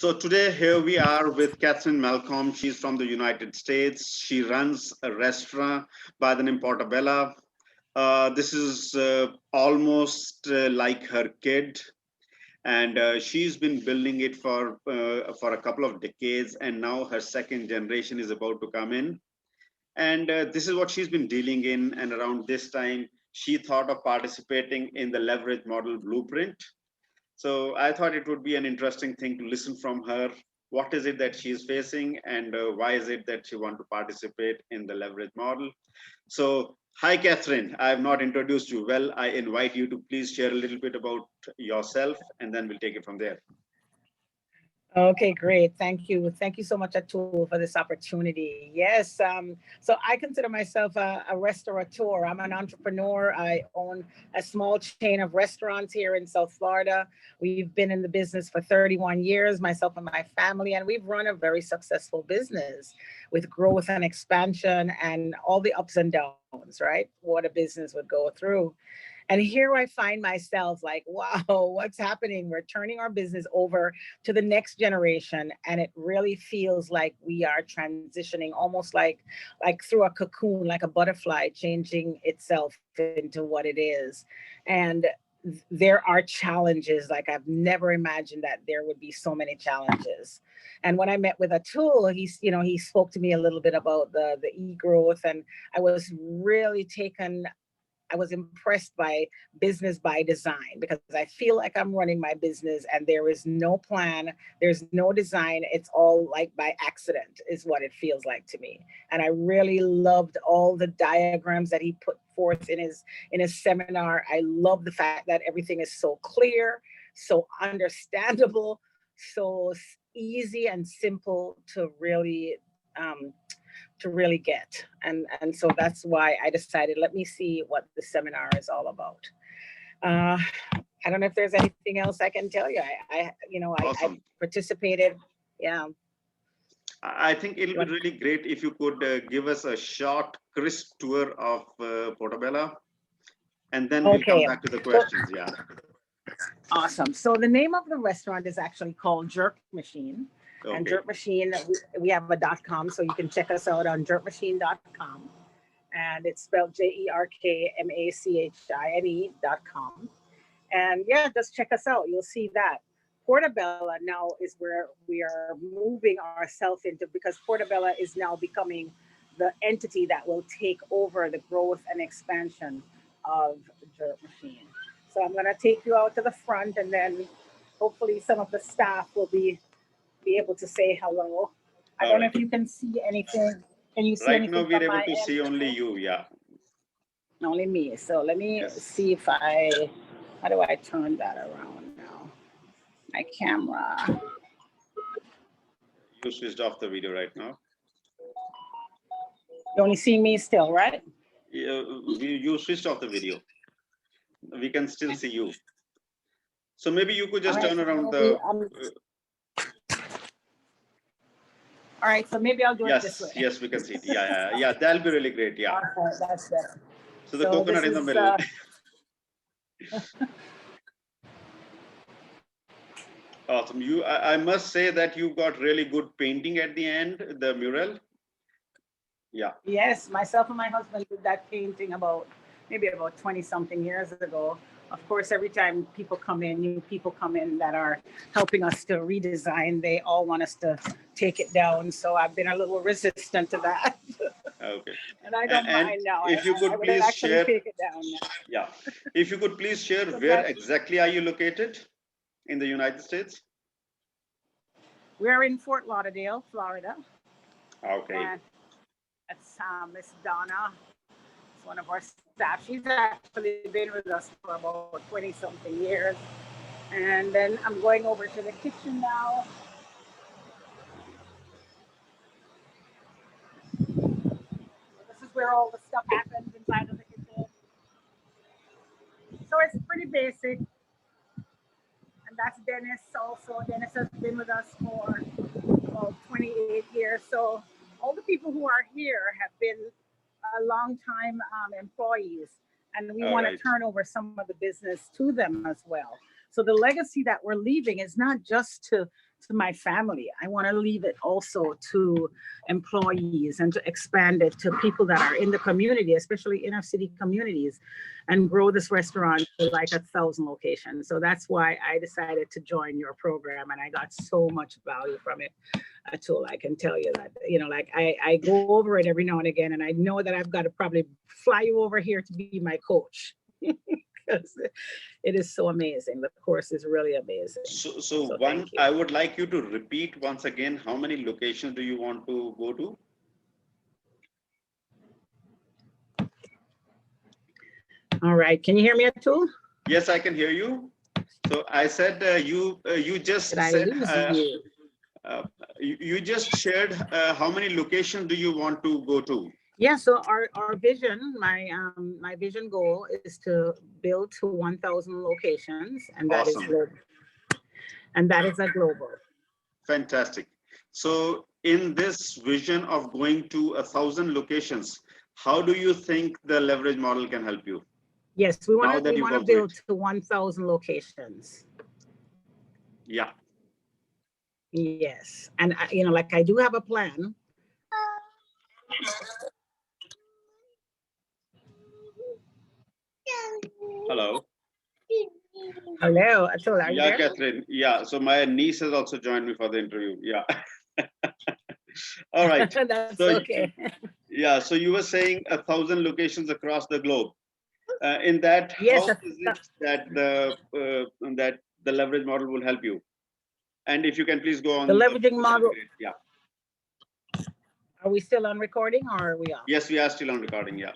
So today here we are with Katherine Malcolm. She's from the United States. She runs a restaurant by the name Portobello. This is almost like her kid, and she's been building it for a couple of decades, and now her second generation is about to come in. And this is what she's been dealing in. And around this time, she thought of participating in the leverage model blueprint. So I thought it would be an interesting thing to listen from her. What is it that she is facing, and why is it that she want to participate in the leverage model? So, hi, Katherine. I have not introduced you well. I invite you to please share a little bit about yourself, and then we'll take it from there. Okay, great. Thank you. Thank you so much, Atul, for this opportunity. Yes, so I consider myself a restaurateur. I'm an entrepreneur. I own a small chain of restaurants here in South Florida. We've been in the business for 31 years, myself and my family, and we've run a very successful business with growth and expansion and all the ups and downs, right? What a business would go through. And here I find myself like, wow, what's happening? We're turning our business over to the next generation. And it really feels like we are transitioning almost like through a cocoon, like a butterfly changing itself into what it is. And there are challenges like I've never imagined that there would be so many challenges. And when I met with Atul, he spoke to me a little bit about the e-growth, and I was really taken. I was impressed by business by design because I feel like I'm running my business and there is no plan, there's no design. It's all like by accident is what it feels like to me. And I really loved all the diagrams that he put forth in his seminar. I love the fact that everything is so clear, so understandable, so easy and simple um, to really get. And so that's why I decided, let me see what the seminar is all about. Uh, I don't know if there's anything else I can tell you. I Awesome. participated. Yeah. I think it'll be really great if you could give us a short, crisp tour of Portobello, and then we'll come Okay. back to the questions. Yeah. Awesome. So the name of the restaurant is actually called Jerk Machine. And Okay. Jerk Machine, we have a .com, so you can check us out on jerkmachine.com. And it's spelled JERKMACHINE.com. And yeah, just check us out. You'll see that. Portobello now is where we are moving ourselves into, because Portobello is now becoming the entity that will take over the growth and expansion of Jerk Machine. So I'm going to take you out to the front, and then hopefully some of the staff will be able to say hello. I All don't know right. if you can see anything. Can you see Right now, anything we're from able my to end? see only you. Yeah. Only me. So let me Yes. see how do I turn that around now? My camera. You switched off the video right now. You only see me still, right? You switched off the video. We can still see you. So maybe you could All just right. turn So around maybe, the. all right. So maybe I'll do it this Yes, way. yes, we can see it. Yeah, yeah, yeah. That'll be really great. Yeah. Okay, that's better. So the So coconut this in the is middle. Awesome. I must say that you got really good painting at the end, the mural. Yeah. yes, myself and my husband did that painting maybe about 20 something years ago. Of course, every time people come in, new people come in that are helping us to redesign, they all want us to take it down. So I've been a little resistant to that. Okay. And I don't And mind now. if you I could would please actually share, take it down now. yeah, if you could please share So where exactly are you located in the United States? we're in Fort Lauderdale, Florida. Okay. And that's Miss Donna. It's one of our staff. She's actually been with us for about 20 something years. And then I'm going over to the kitchen now. This is where all the stuff happens inside of the kitchen. So it's pretty basic. And that's Dennis also. Dennis has been with us for about 28 years. So all the people who are here have been a long time employees. And we All want to right. turn over some of the business to them as well. So the legacy that we're leaving is not just to my family. I want to leave it also to employees and to expand it to people that are in the community, especially inner city communities, and grow this restaurant to like 1,000 locations. So that's why I decided to join your program, and I got so much value from it. Atul, I can tell you that, like I go over it every now and again, and I know that I've got to probably fly you over here to be my coach. Because it is so amazing. The course is really amazing. So one, I would like you to repeat once again, how many locations do you want to go to? All right. Can you hear me, Atul? Yes, I can hear you. So I said you just said you just shared how many locations do you want to go to? Yeah, so our vision, my vision goal is to build to 1,000 locations, and that is global. And that is a global. Fantastic. So in this vision of going to 1,000 locations, how do you think the leverage model can help you? Yes, we want to build to 1,000 locations. Yeah. Yes, and like I do have a plan. Hello. Hello, Atul, are you there? Catherine. Yeah, so my niece has also joined me for the interview. Yeah. All right. That's so okay. Yeah, so you were saying 1,000 locations across the globe. In that, yes, how is it that the leverage model will help you? And if you can please go on the leveraging model. Yeah. Are we still on recording, or are we off? Yes, we are still on recording. Yeah.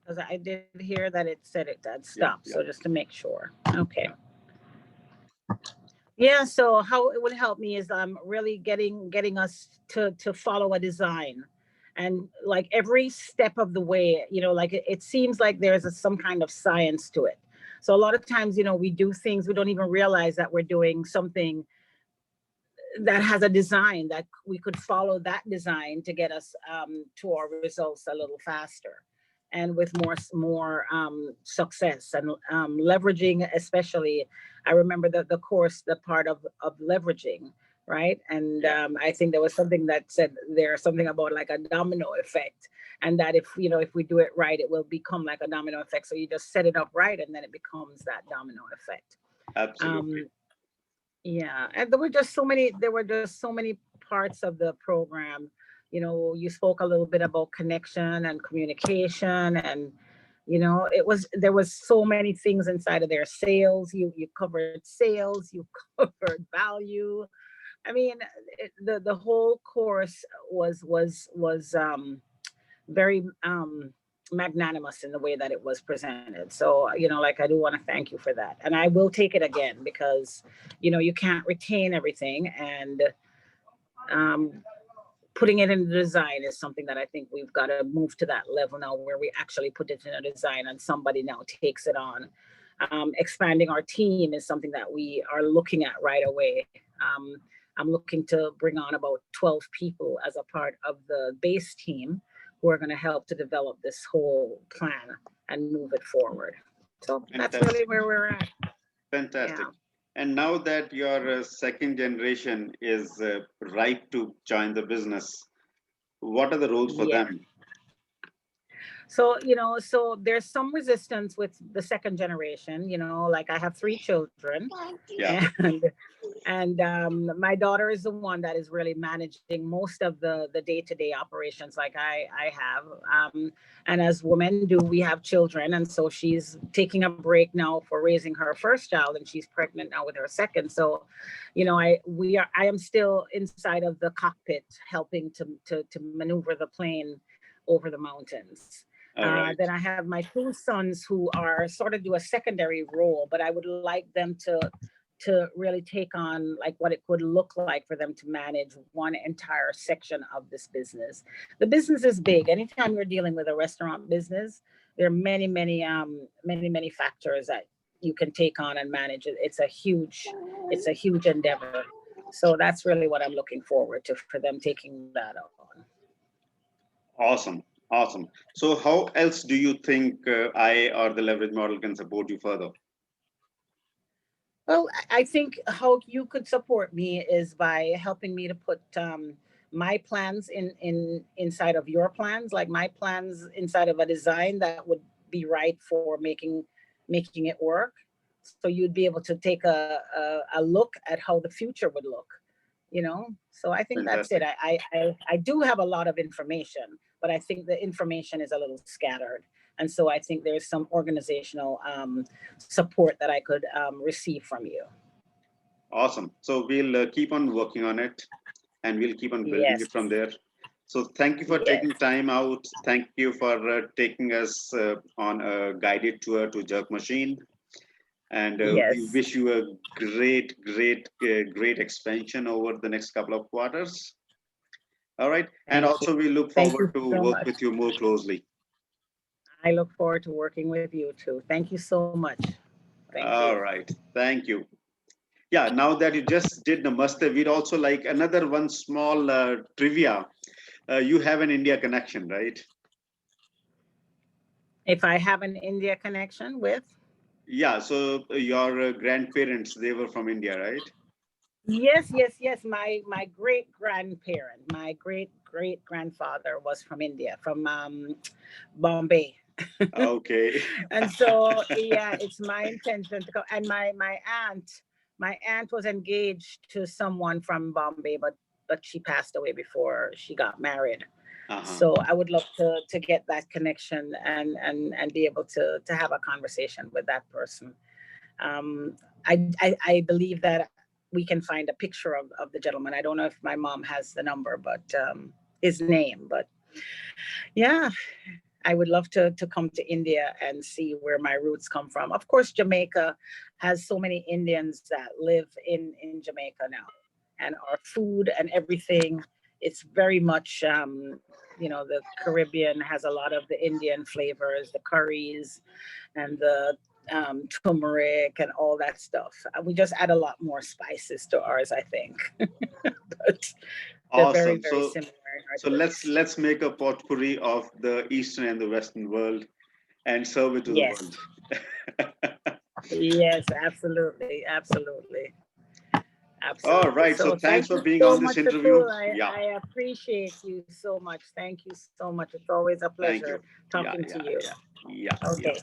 Because I did hear that it said it had stopped. Yeah. So just to make sure. Okay. Yeah. So how it would help me is really getting us to follow a design, and like every step of the way, like it seems like there's some kind of science to it. So a lot of times, we do things we don't even realize that we're doing something that has a design that we could follow that design to get us to our results a little faster and with more success and leveraging. Especially, I remember the course, the part of leveraging, right? And I think there was something that said there's something about like a domino effect, and that if we do it right, it will become like a domino effect. So you just set it up right, and then it becomes that domino effect. Absolutely. Yeah, and there were just so many parts of the program. You spoke a little bit about connection and communication, and there was so many things inside of there. Sales, you covered sales, you covered value. I mean, the whole course was very magnanimous in the way that it was presented. So, like I do want to thank you for that. And I will take it again because, you can't retain everything. And putting it in the design is something that I think we've got to move to that level now where we actually put it in a design and somebody now takes it on. Expanding our team is something that we are looking at right away. I'm looking to bring on about 12 people as a part of the base team who are going to help to develop this whole plan and move it forward. So that's really where we're at. Fantastic. Yeah. And now that your second generation is ripe to join the business, what are the roles for them? So, so there's some resistance with the second generation, like I have 3 children. Yeah. And my daughter is the one that is really managing most of the day-to-day operations like I have. And as women do, we have children. And so she's taking a break now for raising her first child, and she's pregnant now with her second. So, I am still inside of the cockpit helping to maneuver the plane over the mountains. Right. Then I have my 2 sons who are sort of do a secondary role, but I would like them to really take on like what it would look like for them to manage one entire section of this business. The business is big. Anytime you're dealing with a restaurant business, there are many factors that you can take on and manage it. It's a huge endeavor. So that's really what I'm looking forward to, for them taking that on. Awesome. So how else do you think I or the leverage model can support you further? Well, I think how you could support me is by helping me to put my plans in inside of your plans, like my plans inside of a design that would be right for making it work. So you'd be able to take a look at how the future would look, you know. So I think that's it. Fantastic. I do have a lot of information, but I think the information is a little scattered. And so I think there's some organizational support that I could receive from you. Awesome. So we'll keep on working on it, and we'll keep on building Yes, it from there. So thank you for yes, taking time out. Thank you for taking us on a guided tour to Jerk Machine. And we yes. wish you a great expansion over the next couple of quarters. All right. And Thank you. also we look Thank forward you to so work much. with you more closely. I look forward to working with you too. Thank you so much. Thank you. All right. Thank you. Yeah, now that you just did Namaste, we'd also like another one small trivia. You have an India connection, right? If I have an India connection with, Yeah, so your grandparents, they were from India, right? yes, yes, yes. My great grandparent, my great grandfather was from India, from Bombay. Okay. And so yeah, it's my intention to go. And my aunt was engaged to someone from Bombay, but she passed away before she got married. Uh-huh. So I would love to get that connection and be able to have a conversation with that person. um, I believe that we can find a picture of the gentleman. I don't know if my mom has the number, but his name. But yeah, I would love to come to India and see where my roots come from. Of course, Jamaica has so many Indians that live in Jamaica now, and our food and everything. It's very much, the Caribbean has a lot of the Indian flavors, the curries, and the turmeric and all that stuff. We just add a lot more spices to ours, I think. But they're very, Awesome. very So similar in our so let's taste. let's make a potpourri of the Eastern and the Western world and serve it to the Yes, world. yes, absolutely, absolutely, All absolutely. right. So So thanks thank for you being so on this much, interview. Atul. Yeah. I appreciate you so much. Thank you so much. It's always a Thank pleasure you. Yeah, talking to yeah, you. yeah. Yeah, yeah. Okay.